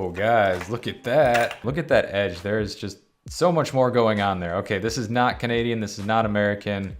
Whoa, guys, look at that. Look at that edge. There is just so much more going on there. Okay, this is not Canadian. This is not American.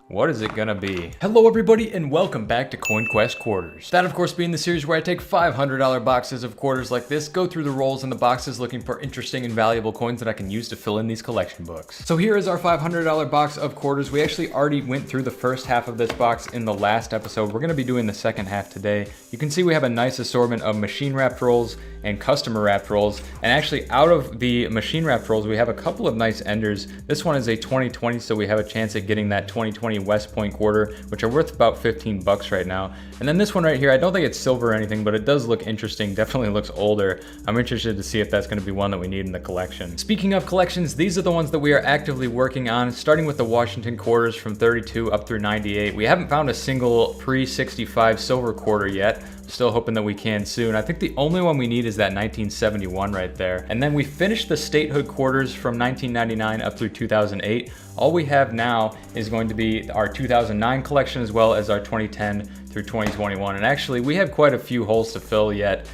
What is it gonna be? Hello everybody and welcome back to Coin Quest Quarters. That of course being the series where I take $500 boxes of quarters like this, go through the rolls in the boxes looking for interesting and valuable coins that I can use to fill in these collection books. So here is our $500 box of quarters. We actually already went through the first half of this box in the last episode. We're gonna be doing the second half today. You can see we have a nice assortment of machine wrapped rolls and customer wrapped rolls. And actually out of the machine wrapped rolls, we have a couple of nice enders. This one is a 2020, so we have a chance at getting that 2020 West Point quarter, which are worth about 15 bucks right now. And then this one right here, I don't think it's silver or anything, but it does look interesting. Definitely looks older. I'm interested to see if that's going to be one that we need in the collection. Speaking of collections, these are the ones that we are actively working on, starting with the Washington quarters from 32 up through 98. We haven't found a single pre-65 silver quarter yet. Still hoping that we can soon. I think the only one we need is that 1971 right there. And then we finished the statehood quarters from 1999 up through 2008. All we have now is going to be our 2009 collection as well as our 2010 through 2021. And actually we have quite a few holes to fill yet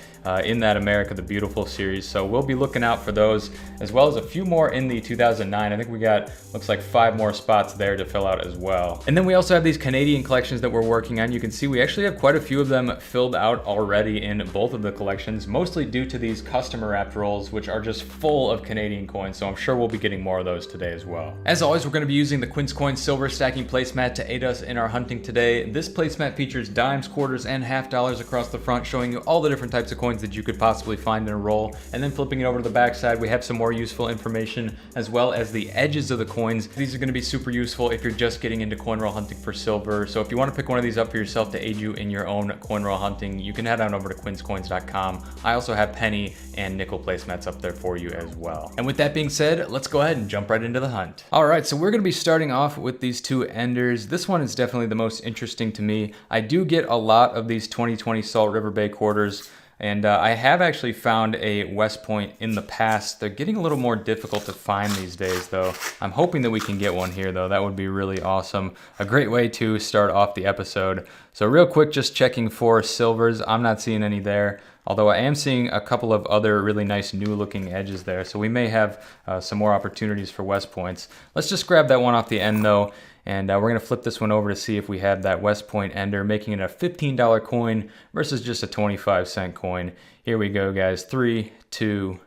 in that America the Beautiful series. So we'll be looking out for those as well as a few more in the 2009. I think we got, looks like 5 more spots there to fill out as well. And then we also have these Canadian collections that we're working on. You can see we actually have quite a few of them filled out already in both of the collections, mostly due to these customer wrapped rolls, which are just full of Canadian coins. So I'm sure we'll be getting more of those today as well. As always, we're going to be using the Quin Coins silver stacking placemat to aid us in our hunting today. This placemat features dimes, quarters, and half dollars across the front, showing you all the different types of coins that you could possibly find in a roll. And then flipping it over to the back side, we have some more useful information as well as the edges of the coins. These are going to be super useful if you're just getting into coin roll hunting for silver. So if you want to pick one of these up for yourself to aid you in your own coin roll hunting, you can head on over to quinscoins.com. I also have penny and nickel placemats up there for you as well. And with that being said, let's go ahead and jump right into the hunt. All right, so we're going to be starting off with these two enders. This one is definitely the most interesting to me. I do get a lot of these 2020 Salt River Bay quarters. And I have actually found a West Point in the past. They're getting a little more difficult to find these days though. I'm hoping that we can get one here though. That would be really awesome. A great way to start off the episode. So real quick, just checking for silvers. I'm not seeing any there. Although I am seeing a couple of other really nice new looking edges there. So we may have some more opportunities for West Points. Let's just grab that one off the end though. And we're going to flip this one over to see if we have that West Point ender, making it a $15 coin versus just a 25-cent coin. Here we go, guys. 3, 2,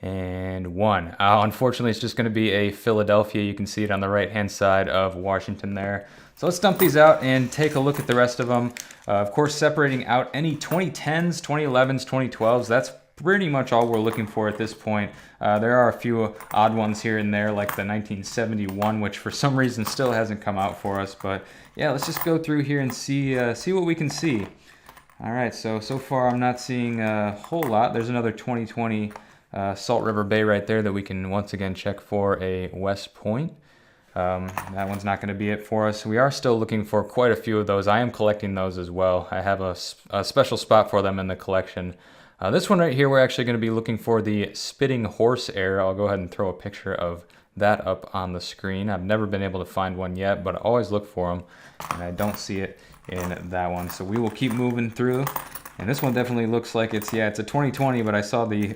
and 1. Unfortunately, it's just going to be a Philadelphia. You can see it on the right-hand side of Washington there. So let's dump these out and take a look at the rest of them. Of course, separating out any 2010s, 2011s, 2012s. That's pretty much all we're looking for at this point. There are a few odd ones here and there, like the 1971, which for some reason still hasn't come out for us. But yeah, let's just go through here and see what we can see. All right, so far I'm not seeing a whole lot. There's another 2020 Salt River Bay right there that we can once again check for a West Point. That one's not going to be it for us. We are still looking for quite a few of those. I am collecting those as well. I have a special spot for them in the collection. This one right here, we're actually going to be looking for the spitting horse air. I'll go ahead and throw a picture of that up on the screen. I've never been able to find one yet, but I always look for them, and I don't see it in that one. So we will keep moving through. And this one definitely looks like it's a 2020, but I saw the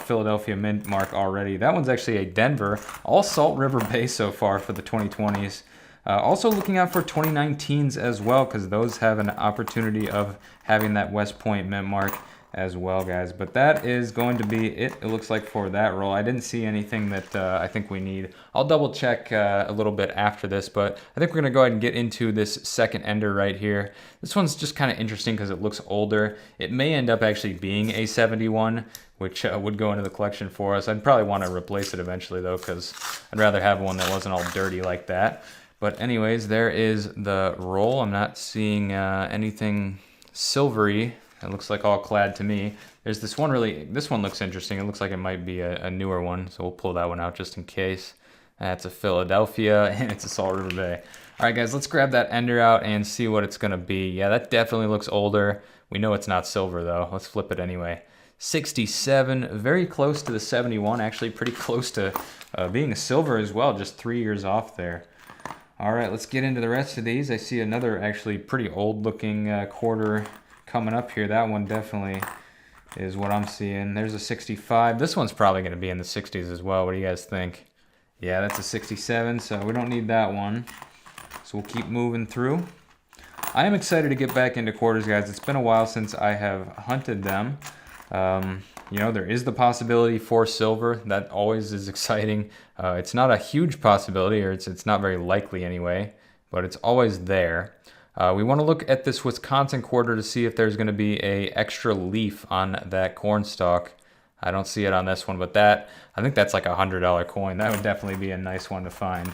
Philadelphia mint mark already. That one's actually a Denver, all Salt River Bay so far for the 2020s. Also looking out for 2019s as well, because those have an opportunity of having that West Point mint mark as well, guys. But that is going to be it looks like for that roll. I didn't see anything that I think we need. I'll double check a little bit after this, but I think we're gonna go ahead and get into this second ender right here. This one's just kind of interesting because it looks older. It may end up actually being a 71, which would go into the collection for us. I'd probably want to replace it eventually though, because I'd rather have one that wasn't all dirty like that. But anyways, there is the roll. I'm not seeing anything silvery. It looks like all clad to me. There's this one this one looks interesting. It looks like it might be a newer one, so we'll pull that one out just in case. That's a Philadelphia, and it's a Salt River Bay. All right, guys, let's grab that ender out and see what it's gonna be. Yeah, that definitely looks older. We know it's not silver though. Let's flip it anyway. 67, very close to the 71, actually pretty close to being a silver as well, just 3 years off there. All right, let's get into the rest of these. I see another actually pretty old looking quarter coming up here. That one definitely is what I'm seeing. There's a 65. This one's probably going to be in the 60s as well. What do you guys think? Yeah, that's a 67, so we don't need that one. So we'll keep moving through. I am excited to get back into quarters, guys. It's been a while since I have hunted them. You know, there is the possibility for silver. That always is exciting. It's not a huge possibility, or it's not very likely anyway, but it's always there. We want to look at this Wisconsin quarter to see if there's going to be a extra leaf on that corn stalk. I don't see it on this one, but I think that's like a $100 coin. That would definitely be a nice one to find,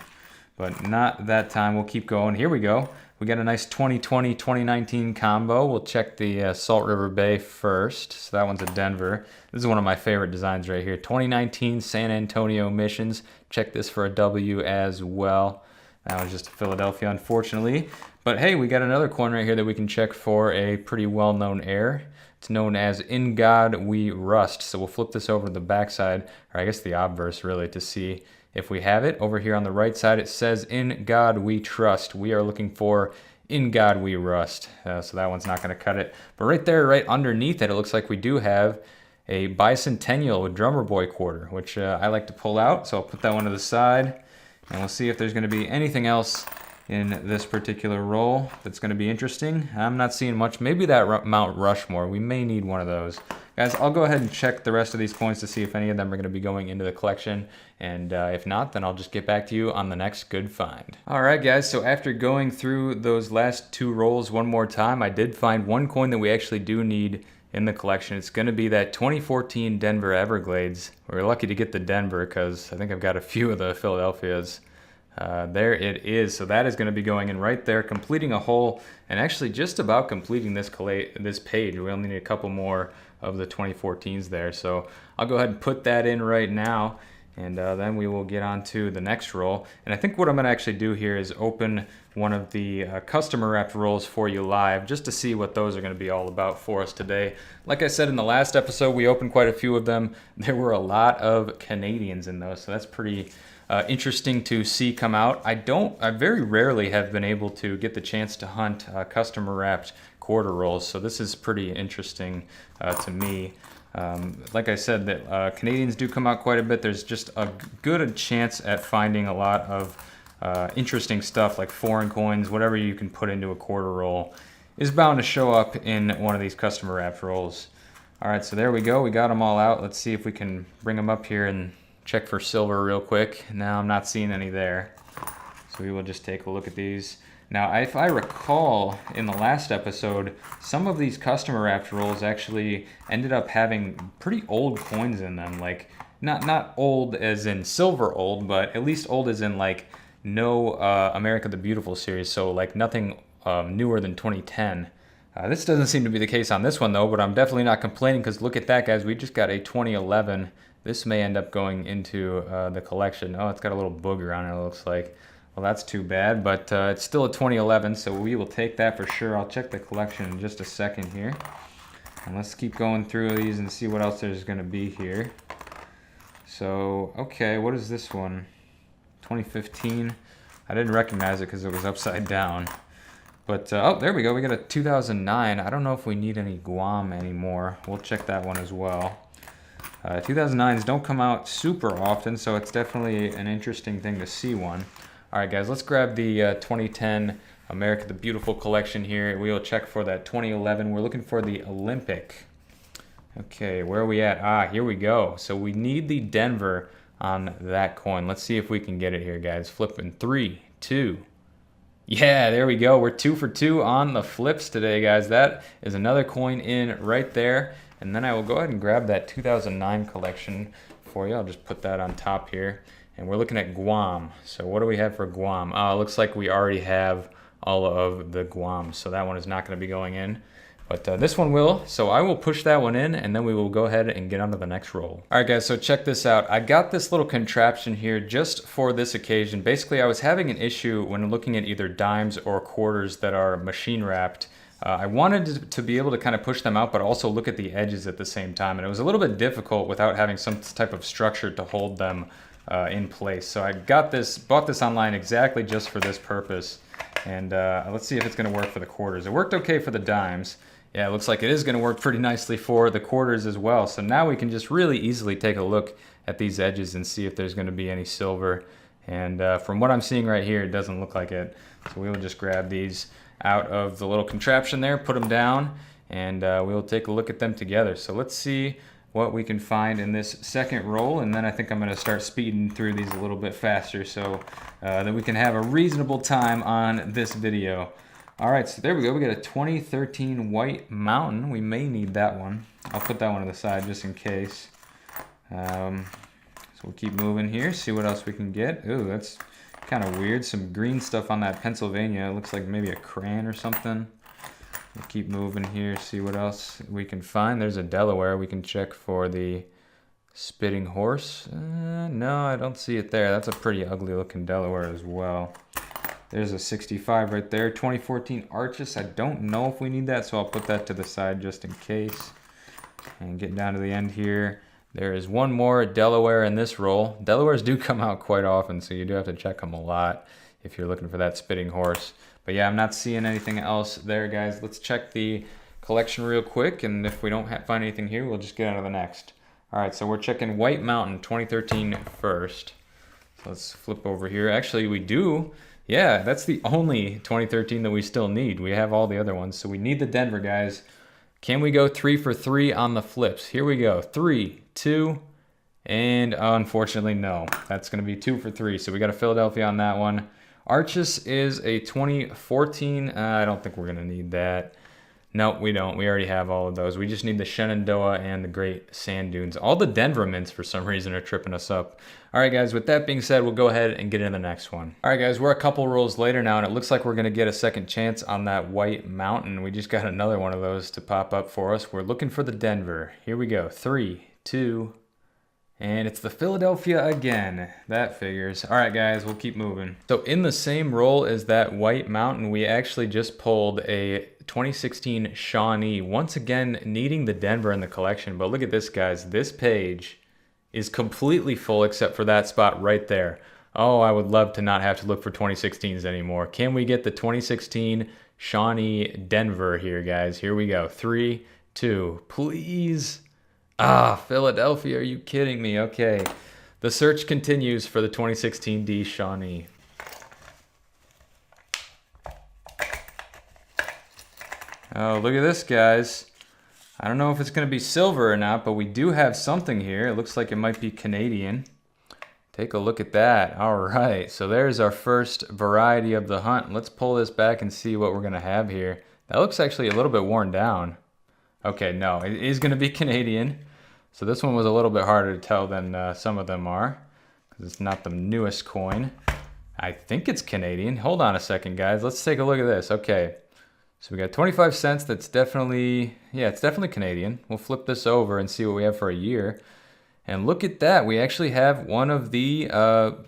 but not that time. We'll keep going. Here we go. We got a nice 2020-2019 combo. We'll check the Salt River Bay first. So that one's a Denver. This is one of my favorite designs right here. 2019 San Antonio Missions. Check this for a W as well. That was just a Philadelphia, unfortunately. But hey, we got another coin right here that we can check for a pretty well-known heir. It's known as In God We Rust. So we'll flip this over to the backside, or I guess the obverse really, to see if we have it. Over here on the right side, it says In God We Trust. We are looking for In God We Rust. So that one's not going to cut it. But right there, right underneath it, it looks like we do have a bicentennial with Drummer Boy quarter, which I like to pull out. So I'll put that one to the side, and we'll see if there's going to be anything else in this particular roll that's going to be interesting. I'm not seeing much. Maybe that Mount Rushmore. We may need one of those. Guys, I'll go ahead and check the rest of these coins to see if any of them are going to be going into the collection. And if not, then I'll just get back to you on the next good find. All right, guys, so after going through those last two rolls one more time, I did find one coin that we actually do need in the collection. It's going to be that 2014 Denver Everglades. We're lucky to get the Denver because I think I've got a few of the Philadelphias. There it is. So that is going to be going in right there, completing a hole, and actually just about completing this page. We only need a couple more of the 2014s there. So I'll go ahead and put that in right now, and then we will get on to the next roll. And I think what I'm going to actually do here is open one of the customer wrapped rolls for you live, just to see what those are going to be all about for us today. Like I said in the last episode, we opened quite a few of them. There were a lot of Canadians in those, so that's pretty interesting to see come out. I very rarely have been able to get the chance to hunt customer wrapped quarter rolls, so this is pretty interesting to me. Like I said, that Canadians do come out quite a bit. There's just a good chance at finding a lot of interesting stuff like foreign coins. Whatever you can put into a quarter roll is bound to show up in one of these customer wrapped rolls. All right, so there we go. We got them all out. Let's see if we can bring them up here and check for silver real quick. Now I'm not seeing any there, so we will just take a look at these. Now, if I recall in the last episode, some of these customer wrapped rolls actually ended up having pretty old coins in them. Like not old as in silver old, but at least old as in like no America the Beautiful series. So like nothing newer than 2010. This doesn't seem to be the case on this one though, but I'm definitely not complaining because look at that, guys. We just got a 2011. This may end up going into the collection. Oh, it's got a little booger on it, it looks like. Well, that's too bad, but it's still a 2011, so we will take that for sure. I'll check the collection in just a second here. And let's keep going through these and see what else there's going to be here. So, okay, what is this one? 2015. I didn't recognize it because it was upside down. But, oh, there we go. We got a 2009. I don't know if we need any Guam anymore. We'll check that one as well. 2009s don't come out super often, so it's definitely an interesting thing to see one. All right, guys, let's grab the 2010 America the Beautiful collection here. We will check for that 2011. We're looking for the Olympic. Okay, where are we at? Ah, here we go. So we need the Denver on that coin. Let's see if we can get it here, guys. Flipping 3, 2. Yeah, there we go. We're 2 for 2 on the flips today, guys. That is another coin in right there. And then I will go ahead and grab that 2009 collection for you. I'll just put that on top here. And we're looking at Guam. So what do we have for Guam? Oh, it looks like we already have all of the Guam. So that one is not going to be going in. But this one will. So I will push that one in, and then we will go ahead and get on to the next roll. All right, guys, so check this out. I got this little contraption here just for this occasion. Basically, I was having an issue when looking at either dimes or quarters that are machine wrapped. I wanted to be able to kind of push them out, but also look at the edges at the same time. And it was a little bit difficult without having some type of structure to hold them in place. So I bought this online exactly just for this purpose. And let's see if it's going to work for the quarters. It worked okay for the dimes. Yeah, it looks like it is going to work pretty nicely for the quarters as well. So now we can just really easily take a look at these edges and see if there's going to be any silver. And from what I'm seeing right here, it doesn't look like it. So we will just grab these out of the little contraption there, put them down, and we'll take a look at them together. So let's see what we can find in this second roll, and then I think I'm going to start speeding through these a little bit faster so that we can have a reasonable time on this video. All right, so there we go. We got a 2013 White Mountain. We may need that one. I'll put that one to the side just in case. So we'll keep moving here, see what else we can get. Ooh, that's kind of weird. Some green stuff on that Pennsylvania. It looks like maybe a crayon or something. We'll keep moving here, see what else we can find. There's a Delaware. We can check for the Spitting Horse. No, I don't see it there. That's a pretty ugly looking Delaware as well. There's a 65 right there. 2014 Arches. I don't know if we need that, so I'll put that to the side just in case. And getting down to the end here, there is one more Delaware in this roll. Delawares do come out quite often, so you do have to check them a lot if you're looking for that Spitting Horse. But yeah, I'm not seeing anything else there, guys. Let's check the collection real quick, and if we don't find anything here, we'll just get on to the next. All right, so we're checking White Mountain 2013 first. So let's flip over here. Actually, we do. Yeah, that's the only 2013 that we still need. We have all the other ones, so we need the Denver, guys. Can we go 3 for 3 on the flips? Here we go. 3, 2, and unfortunately, no. That's going to be 2 for 3, so we got a Philadelphia on that one. Arches is a 2014. I don't think we're going to need that. Nope, we don't. We already have all of those. We just need the Shenandoah and the Great Sand Dunes. All the Denver mints, for some reason, are tripping us up. All right, guys, with that being said, we'll go ahead and get into the next one. All right, guys, we're a couple rolls later now, and it looks like we're going to get a second chance on that White Mountain. We just got another one of those to pop up for us. We're looking for the Denver. Here we go. 3, 2, and it's the Philadelphia again. That figures. All right, guys, we'll keep moving. So in the same roll as that White Mountain, we actually just pulled a 2016 Shawnee. Once again, needing the Denver in the collection. But look at this, guys. This page is completely full except for that spot right there. Oh, I would love to not have to look for 2016s anymore. Can we get the 2016 Shawnee Denver here, guys? Here we go. 3, 2, please. Ah, Philadelphia, are you kidding me? Okay, the search continues for the 2016 D Shawnee. Oh, look at this, guys. I don't know if it's going to be silver or not, but we do have something here. It looks like it might be Canadian. Take a look at that. All right, so there's our first variety of the hunt. Let's pull this back and see what we're going to have here. That looks actually a little bit worn down. Okay, no, it is going to be Canadian. So this one was a little bit harder to tell than some of them are, because it's not the newest coin. I think it's Canadian. Hold on a second, guys. Let's take a look at this. Okay, so we got 25 cents. That's definitely, yeah, it's definitely Canadian. We'll flip this over and see what we have for a year. And look at that. We actually have one of the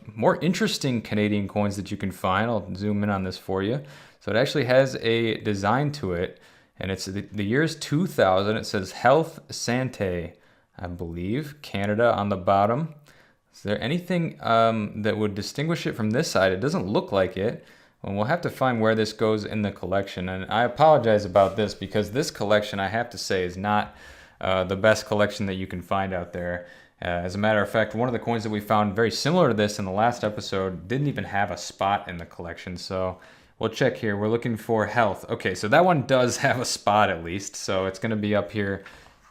more interesting Canadian coins that you can find. I'll zoom in on this for you. So it actually has a design to it, and it's the year is 2000. It says Health Santé, I believe, Canada on the bottom. Is there anything that would distinguish it from this side? It doesn't look like it. Well, we'll have to find where this goes in the collection. And I apologize about this because this collection, I have to say, is not the best collection that you can find out there. As a matter of fact, one of the coins that we found very similar to this in the last episode didn't even have a spot in the collection. So we'll check here. We're looking for Health. Okay, so that one does have a spot at least. So it's going to be up here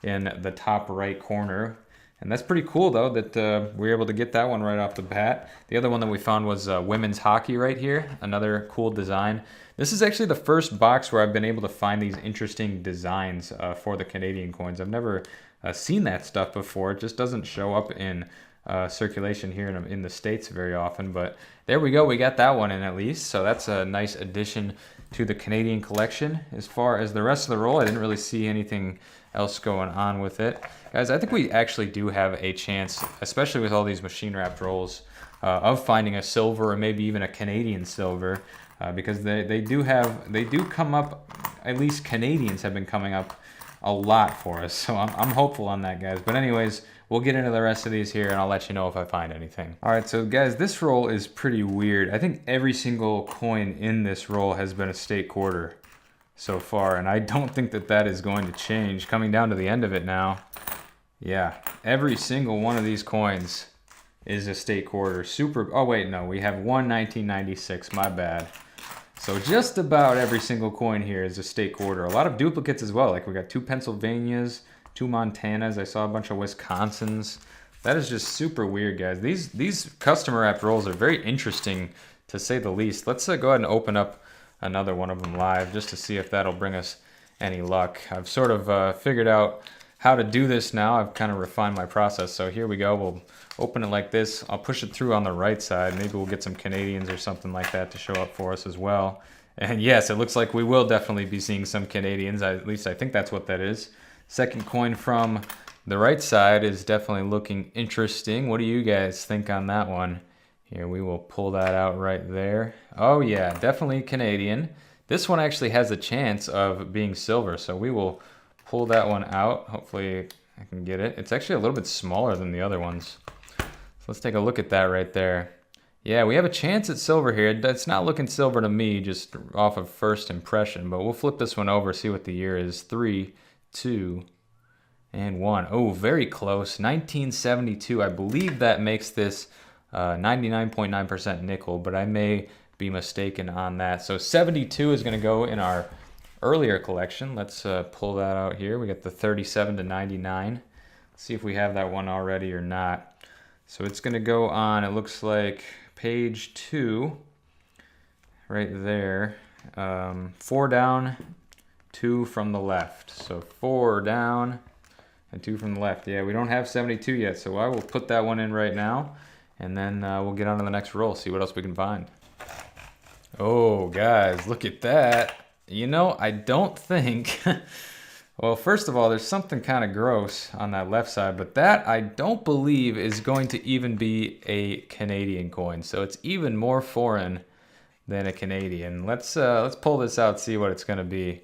in the top right corner. And that's pretty cool, though, that we were able to get that one right off the bat. The other one that we found was women's hockey right here. Another cool design. This is actually the first box where I've been able to find these interesting designs for the Canadian coins. I've never seen that stuff before. It just doesn't show up in circulation here in the States very often. But there we go. We got that one in at least. So that's a nice addition to the Canadian collection. As far as the rest of the roll, I didn't really see anything else going on with it. Guys, I think we actually do have a chance, especially with all these machine wrapped rolls, of finding a silver or maybe even a Canadian silver, because they do come up, at least Canadians have been coming up a lot for us. So I'm hopeful on that, guys. But anyways, we'll get into the rest of these here and I'll let you know if I find anything. All right, so guys, this roll is pretty weird. I think every single coin in this roll has been a state quarter. so far, and I don't think that that is going to change. Coming down to the end of it now, yeah, every single one of these coins is a state quarter. Super, oh wait, no, we have one 1996, my bad. So just about every single coin here is a state quarter. A lot of duplicates as well, like we got 2 Pennsylvanias, 2 Montanas, I saw a bunch of Wisconsins. That is just super weird, guys. These customer app rolls are very interesting, to say the least. Let's go ahead and open up another one of them live just to see if that'll bring us any luck. I've sort of figured out how to do this now. I've kind of refined my process. So here we go. We'll open it like this. I'll push it through on the right side. Maybe we'll get some Canadians or something like that to show up for us as well. And yes, it looks like we will definitely be seeing some Canadians. At least I think that's what that is. Second coin from the right side is definitely looking interesting. What do you guys think on that one? Here, we will pull that out right there. Oh yeah, definitely Canadian. This one actually has a chance of being silver, so we will pull that one out. Hopefully I can get it. It's actually a little bit smaller than the other ones. So let's take a look at that right there. Yeah, we have a chance at silver here. It's not looking silver to me, just off of first impression, but we'll flip this one over, see what the year is. 3, 2, and 1. Oh, very close. 1972. I believe that makes this 99.9% nickel, but I may be mistaken on that. So 72 is going to go in our earlier collection. Let's pull that out here. We got the 37 to 99. Let's see if we have that one already or not. So it's going to go on, it looks like page 2 right there. 4 down, 2 from the left. So 4 down and 2 from the left. Yeah, we don't have 72 yet, so I will put that one in right now. And then we'll get on to the next roll, see what else we can find. Oh, guys, look at that. You know, I don't think... Well, first of all, there's something kind of gross on that left side, but that I don't believe is going to even be a Canadian coin. So it's even more foreign than a Canadian. Let's pull this out, see what it's going to be.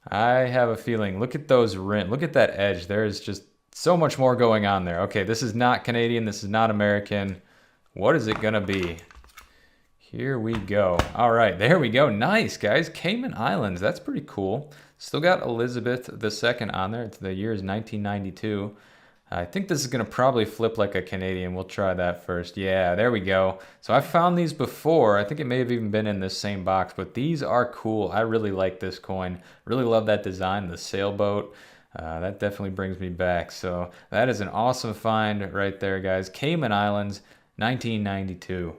I have a feeling, look at those rims. Look at that edge. There is just so much more going on there. Okay, this is not Canadian. This is not American. What is it going to be? Here we go. All right, there we go. Nice, guys. Cayman Islands. That's pretty cool. Still got Elizabeth II on there. The year is 1992. I think this is going to probably flip like a Canadian. We'll try that first. Yeah, there we go. So I found these before. I think it may have even been in this same box, but these are cool. I really like this coin. Really love that design, the sailboat. That definitely brings me back. So that is an awesome find right there, guys. Cayman Islands, 1992.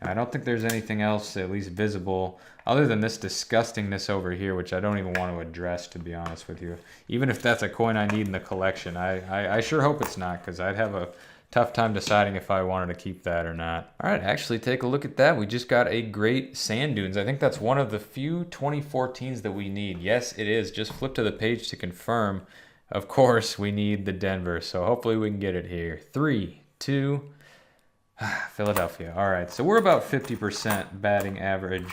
And I don't think there's anything else at least visible other than this disgustingness over here, which I don't even want to address, to be honest with you. Even if that's a coin I need in the collection, I sure hope it's not, because I'd have a tough time deciding if I wanted to keep that or not. All right, actually take a look at that. We just got a great sand dunes. I think that's one of the few 2014s that we need. Yes, it is. Just flip to the page to confirm. Of course, we need the Denver, so hopefully we can get it here. 3, 2, Philadelphia. All right, so we're about 50% batting average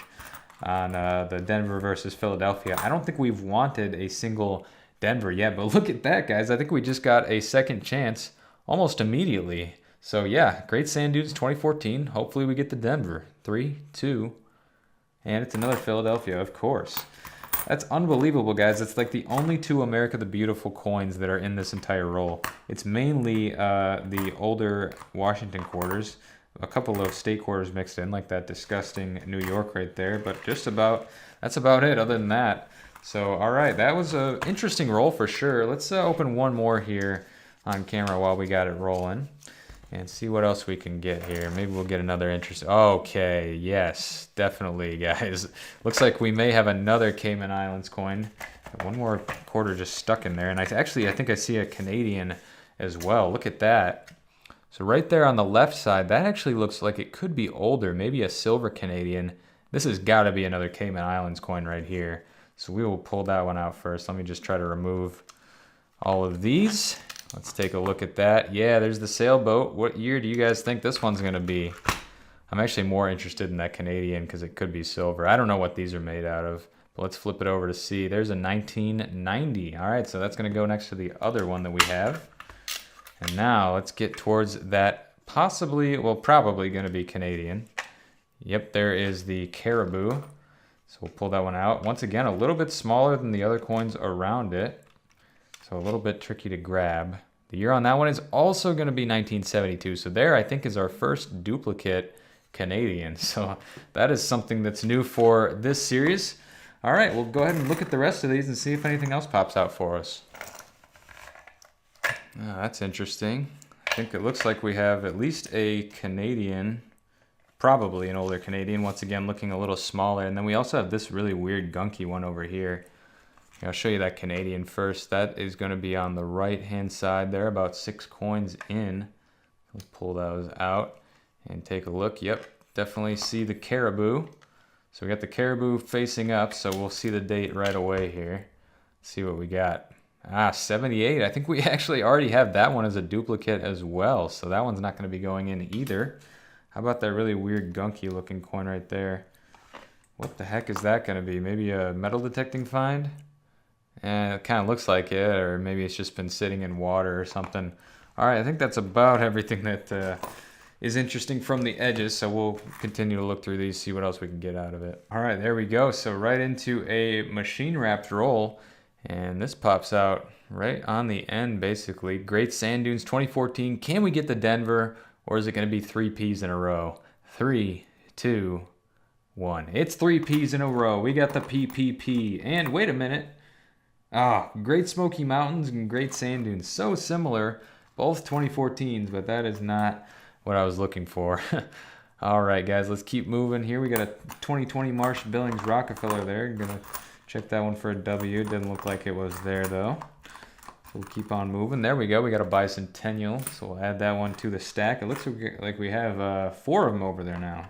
on the Denver versus Philadelphia. I don't think we've wanted a single Denver yet, but look at that, guys. I think we just got a second chance almost immediately. So yeah, great sand dunes 2014. Hopefully we get the Denver. 3, 2, and it's another Philadelphia, of course. That's unbelievable, guys. It's like the only 2 America the Beautiful coins that are in this entire roll. It's mainly the older Washington quarters, a couple of state quarters mixed in, like that disgusting New York right there, but just about, that's about it other than that. So, all right, that was an interesting roll for sure. Let's open one more here on camera while we got it rolling and see what else we can get here. Maybe we'll get another interest. Okay, yes, definitely, guys. Looks like we may have another Cayman Islands coin. One more quarter just stuck in there, and I think I see a Canadian as well. Look at that. So right there on the left side, that actually looks like it could be older, maybe a silver Canadian. This has got to be another Cayman Islands coin right here. So we will pull that one out first. Let me just try to remove all of these. Let's take a look at that. Yeah, there's the sailboat. What year do you guys think this one's going to be? I'm actually more interested in that Canadian because it could be silver. I don't know what these are made out of, but let's flip it over to see. There's a 1990. All right, so that's going to go next to the other one that we have. And now let's get towards that possibly, well, probably going to be Canadian. Yep, there is the Caribou. So we'll pull that one out. Once again, a little bit smaller than the other coins around it. So a little bit tricky to grab. The year on that one is also going to be 1972. So there, I think, is our first duplicate Canadian. So that is something that's new for this series. All right, we'll go ahead and look at the rest of these and see if anything else pops out for us. Oh, that's interesting. I think it looks like we have at least a Canadian, probably an older Canadian, once again looking a little smaller. And then we also have this really weird gunky one over here. I'll show you that Canadian first. That is going to be on the right-hand side there, about 6 coins in. Let's pull those out and take a look. Yep, definitely see the caribou. So we got the caribou facing up, so we'll see the date right away here. Let's see what we got. 78. I think we actually already have that one as a duplicate as well, so that one's not going to be going in either. How about that really weird gunky looking coin right there? What the heck is that going to be? Maybe a metal detecting find? And it kind of looks like it, or maybe it's just been sitting in water or something. All right, I think that's about everything that is interesting from the edges, so we'll continue to look through these, see what else we can get out of it. All right, there we go. So right into a machine wrapped roll, and this pops out right on the end, basically. Great Sand Dunes 2014. Can we get the Denver, or is it going to be 3 Ps in a row? 3, 2, 1. It's 3 Ps in a row. We got the PPP. And wait a minute. Great Smoky Mountains and Great Sand Dunes. So similar, both 2014s, but that is not what I was looking for. All right, guys, let's keep moving here. We got a 2020 Marsh Billings Rockefeller there. Gonna check that one for a W. Didn't look like it was there, though. So we'll keep on moving. There we go. We got a bicentennial, so we'll add that one to the stack. It looks like we have 4 of them over there now.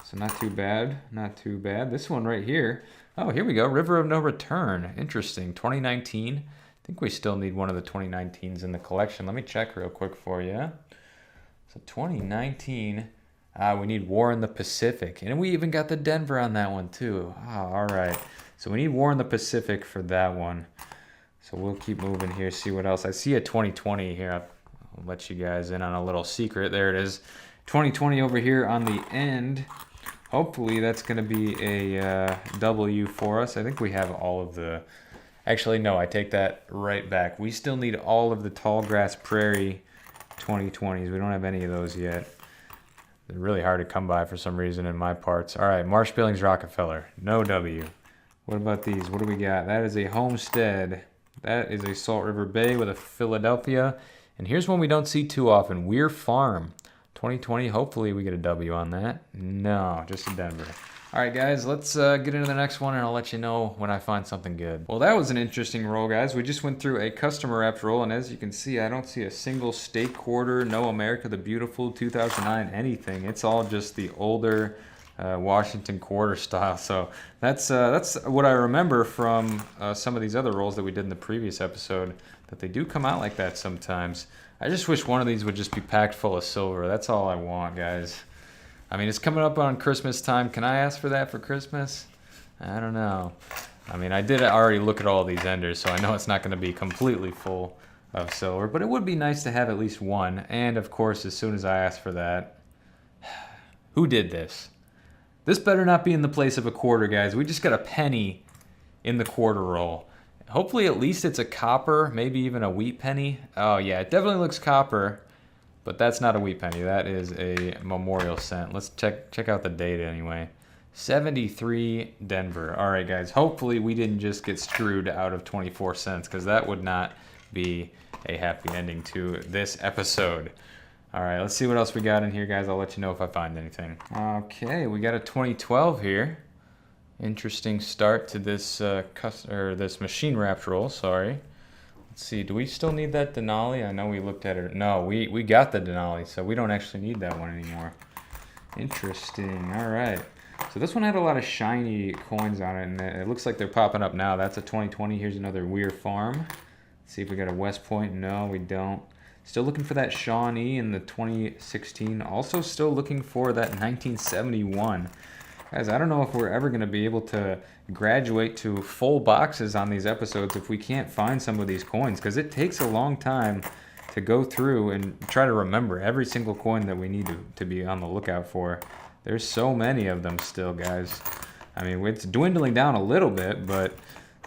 So not too bad, not too bad. This one right here. Oh, here we go. River of No Return. Interesting. 2019. I think we still need one of the 2019s in the collection. Let me check real quick for you. So 2019, we need War in the Pacific. And we even got the Denver on that one too. All right. So we need War in the Pacific for that one. So we'll keep moving here, see what else. I see a 2020 here. I'll let you guys in on a little secret. There it is. 2020 over here on the end. Hopefully that's going to be a W for us. I think we have all of the... Actually, no, I take that right back. We still need all of the Tallgrass Prairie 2020s. We don't have any of those yet. They're really hard to come by for some reason in my parts. All right, Marsh Billings Rockefeller. No W. What about these? What do we got? That is a Homestead. That is a Salt River Bay with a Philadelphia. And here's one we don't see too often. Weir Farm. 2020, hopefully we get a W on that. No, just a Denver. All right, guys, let's get into the next one, and I'll let you know when I find something good. Well, that was an interesting roll, guys. We just went through a customer wrapped roll, and as you can see, I don't see a single state quarter, no America the Beautiful, 2009, anything. It's all just the older Washington quarter style. So that's what I remember from some of these other rolls that we did in the previous episode, that they do come out like that sometimes. I just wish one of these would just be packed full of silver. That's all I want, guys. I mean, it's coming up on Christmas time. Can I ask for that for Christmas? I don't know. I mean, I did already look at all these enders, so I know it's not going to be completely full of silver, but it would be nice to have at least one. And, of course, as soon as I ask for that, who did this? This better not be in the place of a quarter, guys. We just got a penny in the quarter roll. Hopefully at least it's a copper, maybe even a wheat penny. Oh yeah, it definitely looks copper, but that's not a wheat penny. That is a memorial cent. Let's check out the date anyway. 73 Denver. All right, guys. Hopefully we didn't just get screwed out of 24 cents, because that would not be a happy ending to this episode. All right, let's see what else we got in here, guys. I'll let you know if I find anything. Okay, we got a 2012 here. Interesting start to this this machine wrapped roll. Sorry. Let's see. Do we still need that Denali? I know we looked at it. No, we got the Denali, so we don't actually need that one anymore. Interesting. All right. So this one had a lot of shiny coins on it, and it looks like they're popping up now. That's a 2020. Here's another Weir Farm. Let's see if we got a West Point. No, we don't. Still looking for that Shawnee in the 2016. Also still looking for that 1971. Guys, I don't know if we're ever going to be able to graduate to full boxes on these episodes if we can't find some of these coins, because it takes a long time to go through and try to remember every single coin that we need to be on the lookout for. There's so many of them still, guys. I mean, it's dwindling down a little bit, but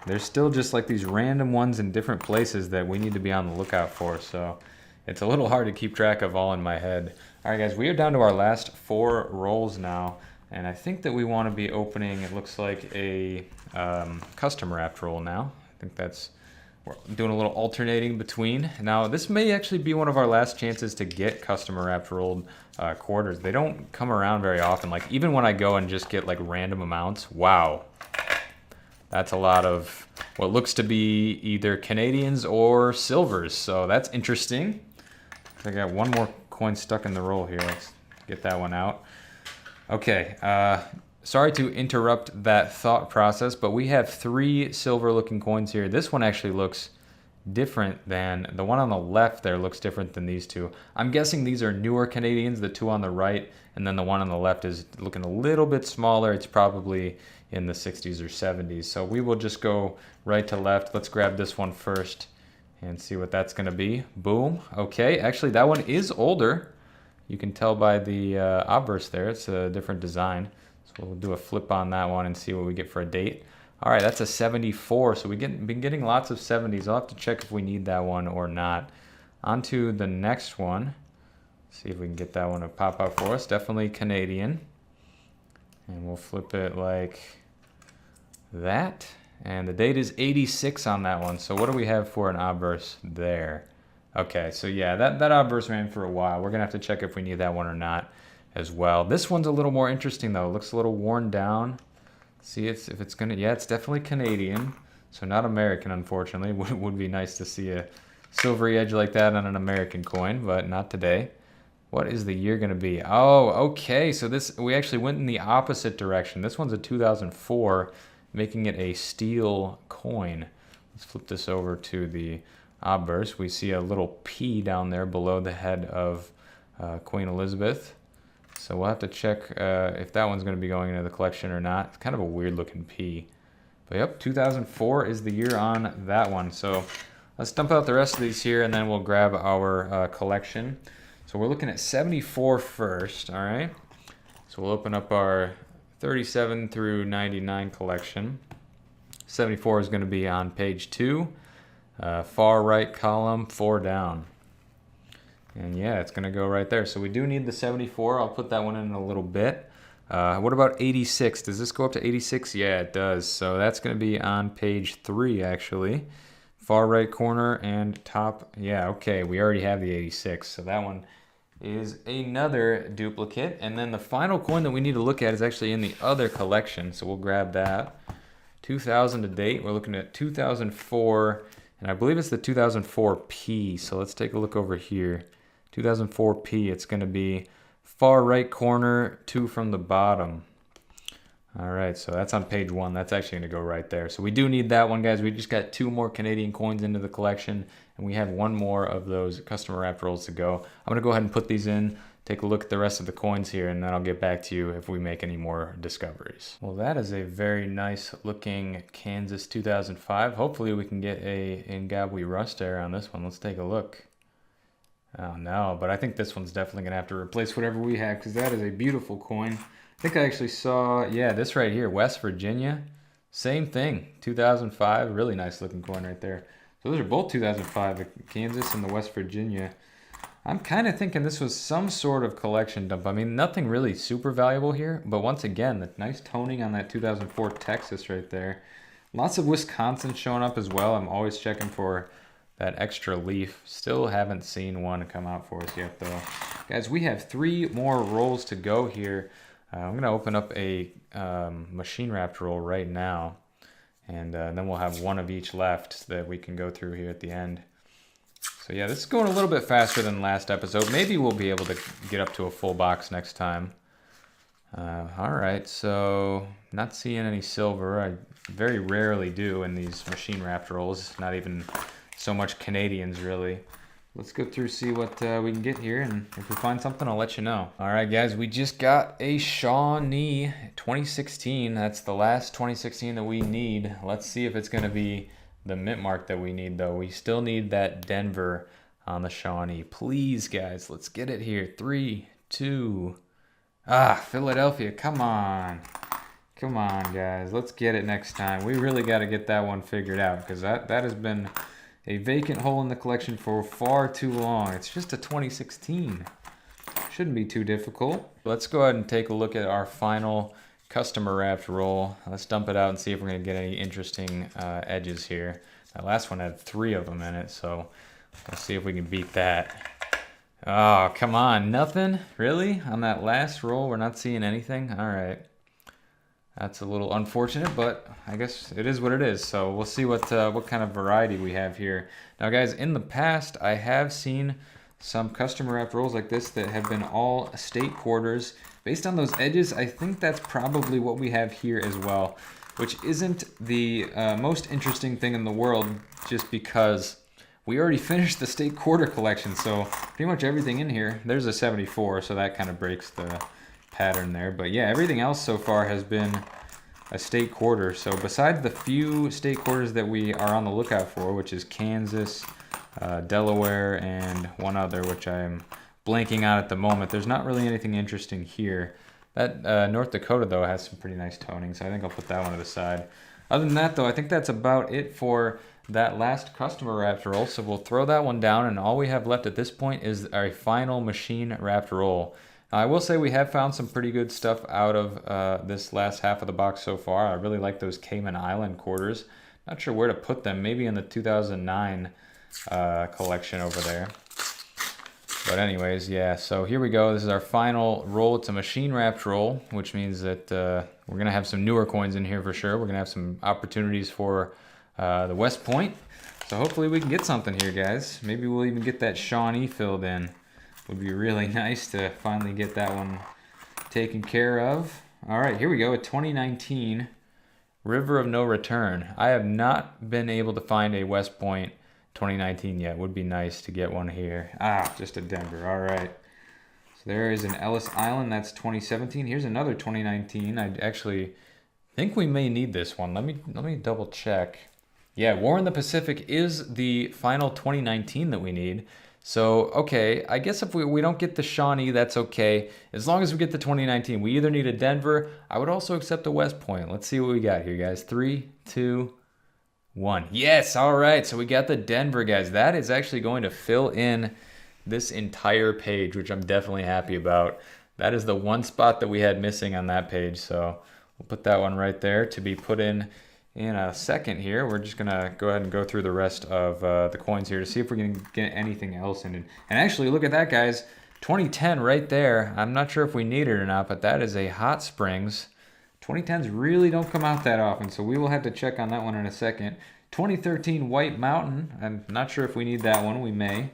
there's still just like these random ones in different places that we need to be on the lookout for. So it's a little hard to keep track of all in my head. All right, guys, we are down to our last 4 rolls now. And I think that we want to be opening, it looks like a custom wrapped roll now. I think we're doing a little alternating between. Now, this may actually be one of our last chances to get custom wrapped rolled quarters. They don't come around very often. Like, even when I go and just get like random amounts, wow. That's a lot of what looks to be either Canadians or silvers. So that's interesting. I got one more coin stuck in the roll here. Let's get that one out. Okay, sorry to interrupt that thought process, but we have 3 silver looking coins here. This one actually looks different than the one on the left there, looks different than these 2. I'm guessing these are newer Canadians, the 2 on the right, and then the one on the left is looking a little bit smaller. It's probably in the 60s or 70s. So we will just go right to left. Let's grab this one first and see what that's gonna be. Boom, okay, actually that one is older. You can tell by the obverse there, it's a different design. So we'll do a flip on that one and see what we get for a date. All right, that's a 74, so we've been getting lots of 70s. I'll have to check if we need that one or not. On to the next one. See if we can get that one to pop out for us. Definitely Canadian. And we'll flip it like that. And the date is 86 on that one. So what do we have for an obverse there? Okay, so yeah, that obverse ran for a while. We're gonna have to check if we need that one or not as well. This one's a little more interesting though. It looks a little worn down. See if it's gonna, yeah, it's definitely Canadian. So not American, unfortunately. Would be nice to see a silvery edge like that on an American coin, but not today. What is the year gonna be? Oh, okay, so we actually went in the opposite direction. This one's a 2004, making it a steel coin. Let's flip this over to the obverse. We see a little P down there below the head of Queen Elizabeth. So we'll have to check if that one's going to be going into the collection or not. It's kind of a weird looking P. But yep, 2004 is the year on that one. So let's dump out the rest of these here and then we'll grab our collection. So we're looking at 74 first, all right? So we'll open up our 37 through 99 collection. 74 is going to be on page 2. Far right column, 4 down. And yeah, it's going to go right there. So we do need the 74. I'll put that one in a little bit. What about 86? Does this go up to 86? Yeah, it does. So that's going to be on page 3, actually. Far right corner and top. Yeah, okay, we already have the 86. So that one is another duplicate. And then the final coin that we need to look at is actually in the other collection. So we'll grab that. 2000 to date. We're looking at 2004. And I believe it's the 2004 P, so let's take a look over here. 2004 P, it's going to be far right corner, 2 from the bottom. All right, so that's on page 1. That's actually going to go right there. So we do need that one, guys. We just got 2 more Canadian coins into the collection, and we have 1 more of those custom wrapped rolls to go. I'm going to go ahead and put these in, take a look at the rest of the coins here, and then I'll get back to you if we make any more discoveries. Well, that is a very nice looking Kansas 2005. Hopefully we can get a Ngabwe rust error on this one. Let's take a look. Oh no, but I think this one's definitely gonna have to replace whatever we have because that is a beautiful coin. I think I actually saw, yeah, this right here, West Virginia. Same thing, 2005, really nice looking coin right there. So those are both 2005, the Kansas and the West Virginia. I'm kind of thinking this was some sort of collection dump. I mean, nothing really super valuable here, but once again, the nice toning on that 2004 Texas right there. Lots of Wisconsin showing up as well. I'm always checking for that extra leaf. Still haven't seen one come out for us yet though. Guys, we have 3 more rolls to go here. I'm gonna open up a machine wrapped roll right now. And then we'll have 1 of each left that we can go through here at the end. So yeah, this is going a little bit faster than last episode. Maybe we'll be able to get up to a full box next time. All right, so not seeing any silver. I very rarely do in these machine wrapped rolls. Not even so much Canadians really. Let's go through, see what we can get here, and if we find something, I'll let you know. All right, guys, we just got a Shawnee 2016. That's the last 2016 that we need. Let's see if it's going to be the mint mark that we need, though. We still need that Denver on the Shawnee. Please, guys, let's get it here. 3, 2. Philadelphia, come on. Come on, guys. Let's get it next time. We really got to get that one figured out because that has been a vacant hole in the collection for far too long. It's just a 2016. Shouldn't be too difficult. Let's go ahead and take a look at our final customer wrapped roll. Let's dump it out and see if we're going to get any interesting edges here. That last one had 3 of them in it, so let's see if we can beat that. Oh, come on. Nothing? Really? On that last roll, we're not seeing anything? All right. That's a little unfortunate, but I guess it is what it is. So we'll see what kind of variety we have here. Now, guys, in the past, I have seen some customer wrapped rolls like this that have been all state quarters. Based on those edges, I think that's probably what we have here as well, which isn't the most interesting thing in the world just because we already finished the state quarter collection. So pretty much everything in here, there's a 74, so that kind of breaks the pattern there. But yeah, everything else so far has been a state quarter. So besides the few state quarters that we are on the lookout for, which is Kansas, Delaware, and one other, which I'm blanking out at the moment, there's not really anything interesting here. That North Dakota, though, has some pretty nice toning, so I think I'll put that one to the side. Other than that, though, I think that's about it for that last customer wrapped roll. So we'll throw that one down, and all we have left at this point is our final machine wrapped roll. I will say we have found some pretty good stuff out of this last half of the box so far. I really like those Cayman Island quarters. Not sure where to put them. Maybe in the 2009 collection over there. But anyways, yeah, so here we go. This is our final roll. It's a machine wrapped roll, which means that we're going to have some newer coins in here for sure. We're going to have some opportunities for the West Point. So hopefully we can get something here, guys. Maybe we'll even get that Shawnee filled in. Would be really nice to finally get that one taken care of. All right, here we go. A 2019 River of No Return. I have not been able to find a West Point 2019 yet. Would be nice to get one here. Ah, just a Denver. All right. So there is an Ellis Island. That's 2017. Here's another 2019. I actually think we may need this one. Let me double check. Yeah, War in the Pacific is the final 2019 that we need. So, okay, I guess if we don't get the Shawnee, that's okay. As long as we get the 2019, we either need a Denver. I would also accept a West Point. Let's see what we got here, guys. 3, 2, 1. Yes, all right. So we got the Denver, guys. That is actually going to fill in this entire page, which I'm definitely happy about. That is the one spot that we had missing on that page. So we'll put that one right there to be put in a second here. We're just gonna go ahead and go through the rest of the coins here to see if we can get anything else in it. And actually, look at that, guys. 2010 right there. I'm not sure if we need it or not, but that is a Hot Springs. 2010s really don't come out that often, so we will have to check on that one in a second. 2013 White Mountain. I'm not sure if we need that one. We may.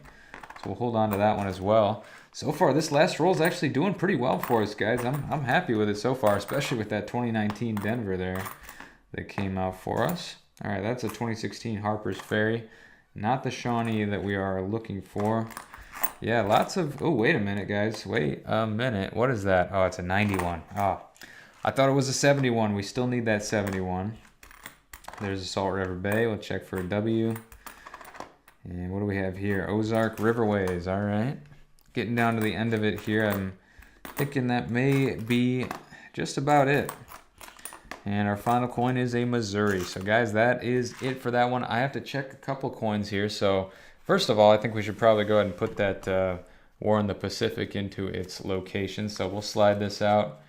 So we'll hold on to that one as well. So far, this last roll is actually doing pretty well for us, guys. I'm happy with it so far, especially with that 2019 Denver there that came out for us. All right, that's a 2016 Harper's Ferry. Not the Shawnee that we are looking for. Yeah, lots of... Oh, wait a minute, guys. Wait a minute. What is that? Oh, it's a 91. Oh, I thought it was a 71. We still need that 71. There's a Salt River Bay. We'll check for a W. And what do we have here? Ozark Riverways. All right. Getting down to the end of it here. I'm thinking that may be just about it. And our final coin is a Missouri. So guys, that is it for that one. I have to check a couple coins here. So first of all, I think we should probably go ahead and put that War in the Pacific into its location. So we'll slide this out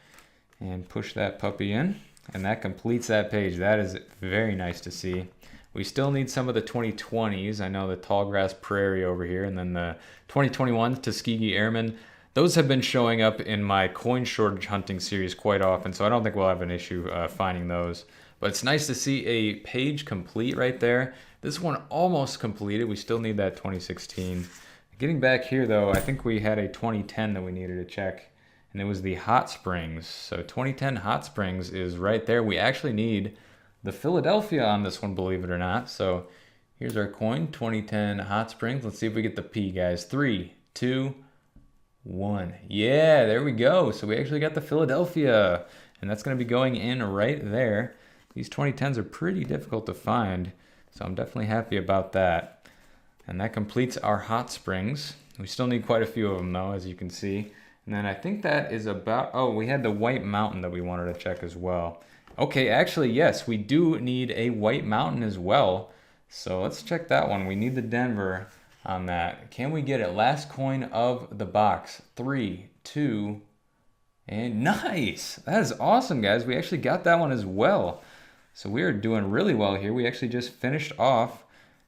and push that puppy in. And that completes that page. That is very nice to see. We still need some of the 2020s. I know the Tallgrass Prairie over here. And then the 2021 Tuskegee Airmen. Those have been showing up in my coin shortage hunting series quite often, so I don't think we'll have an issue finding those. But it's nice to see a page complete right there. This one almost completed. We still need that 2016. Getting back here, though, I think we had a 2010 that we needed to check, and it was the Hot Springs. So 2010 Hot Springs is right there. We actually need the Philadelphia on this one, believe it or not. So here's our coin, 2010 Hot Springs. Let's see if we get the P, guys. 3, 2, 1. Yeah, there we go. So we actually got the Philadelphia, and that's going to be going in right there. These 2010s are pretty difficult to find, so I'm definitely happy about that. And that completes our Hot Springs. We still need quite a few of them, though, as you can see. And then I think that is about... Oh, we had the White Mountain that we wanted to check as well. Okay, actually, yes, we do need a White Mountain as well. So let's check that one. We need the Denver on that. Can we get it? Last coin of the box. 3, 2, and nice. That is awesome, guys. We actually got that one as well. So we are doing really well here. We actually just finished off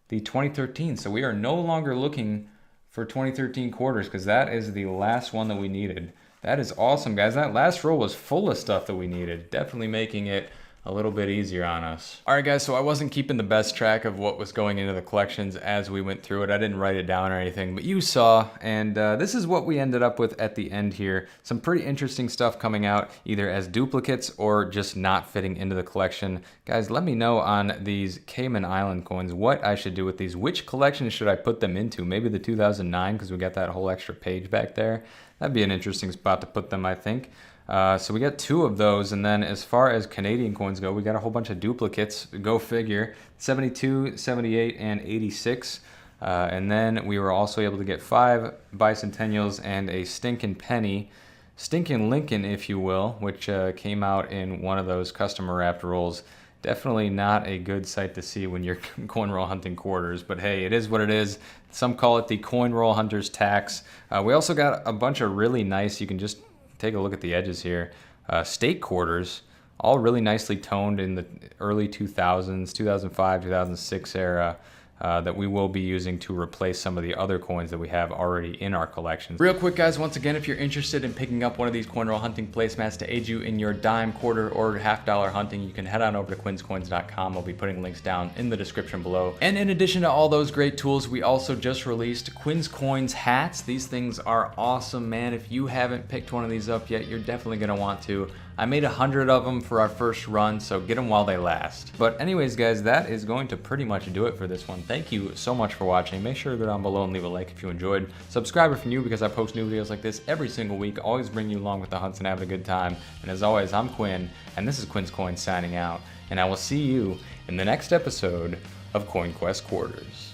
the 2013. So we are no longer looking for 2013 quarters because that is the last one that we needed. That is awesome, guys. That last roll was full of stuff that we needed. Definitely making it a little bit easier on us. All right, guys, so I wasn't keeping the best track of what was going into the collections as we went through it. I didn't write it down or anything, but you saw, and this is what we ended up with at the end here. Some pretty interesting stuff coming out, either as duplicates or just not fitting into the collection. Guys, let me know on these Cayman Island coins what I should do with these. Which collection should I put them into? Maybe the 2009, because we got that whole extra page back there. That'd be an interesting spot to put them, I think. So we got 2 of those, and then as far as Canadian coins go, we got a whole bunch of duplicates, go figure, 72, 78, and 86. And then we were also able to get 5 bicentennials and a stinking penny, stinking Lincoln, if you will, which came out in one of those customer wrapped rolls. Definitely not a good sight to see when you're coin roll hunting quarters, but hey, it is what it is. Some call it the coin roll hunter's tax. We also got a bunch of really nice, you can just take a look at the edges here. State quarters, all really nicely toned in the early 2000s, 2005, 2006 era. That we will be using to replace some of the other coins that we have already in our collections. Real quick, guys, once again, if you're interested in picking up one of these coin roll hunting placemats to aid you in your dime, quarter, or $50 hunting, you can head on over to quinscoins.com. I'll be putting links down in the description below. And in addition to all those great tools, we also just released Quin Coins hats. These things are awesome, man. If you haven't picked one of these up yet, you're definitely gonna want to. I made 100 of them for our first run, so get them while they last. But anyways, guys, that is going to pretty much do it for this one. Thank you so much for watching. Make sure to go down below and leave a like if you enjoyed. Subscribe if you're new, because I post new videos like this every single week. Always bring you along with the hunts and having a good time. And as always, I'm Quinn, and this is Quin Coins signing out. And I will see you in the next episode of Coin Quest Quarters.